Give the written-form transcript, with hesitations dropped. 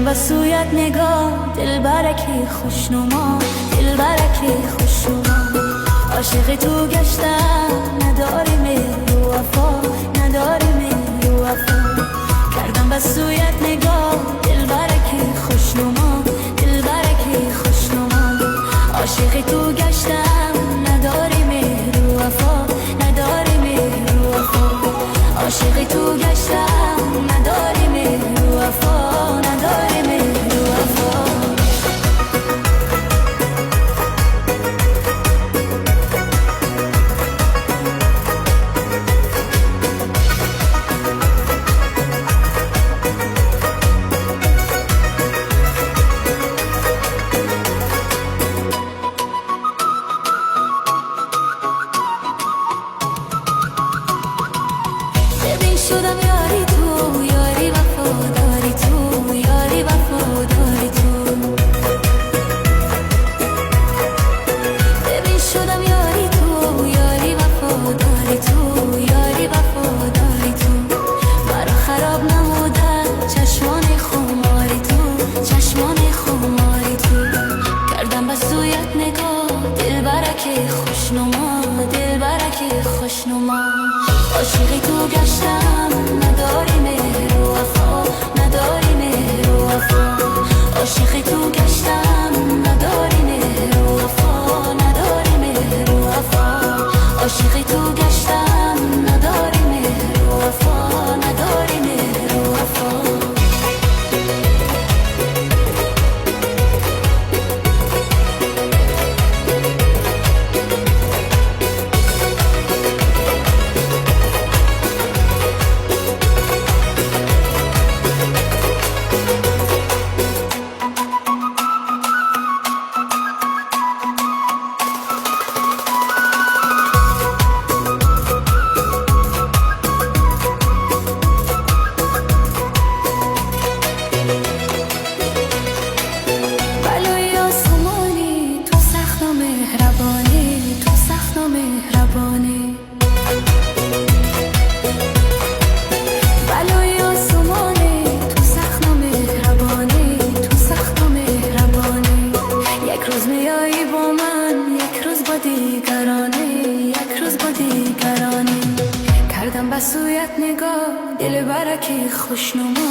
با سویت نگاه، دل برکی خوشنما، دل برکی خوشنما. عاشق تو گشتم، نداری مهر و وفا، نداری مهر و وفا. کردم با سویت نگاه، دل برکی خوشنما، دل برکی خوشنما. عاشق تو گشتم، نداری مهر و وفا، نداری مهر و وفا. عاشق تو گشتم، نداری مهر و وفا، نداری مهر و وفا. شدم یاری تو، یاری وفاداری تو، یاری وفاداری تو. ببین شدم یاری تو، یاری وفاداری تو، یاری وفاداری تو. برا خراب نمودن چشمان خماری تو، چشمان خماری تو. کردم به سویت نگاه، دل برکی خوشنما، دل برکی خوشنما. عاشقی تو گشتم، نداری مهر و وفا، نداری مهر و وفا. عاشقی تو گشتم، نداری مهر و وفا، نداری مهر و وفا. عاشقی تو گشتم، نداری مهر و وفا، نداری مهر و وفا. کردم به سویت نگاه، دل برکی خوشنما.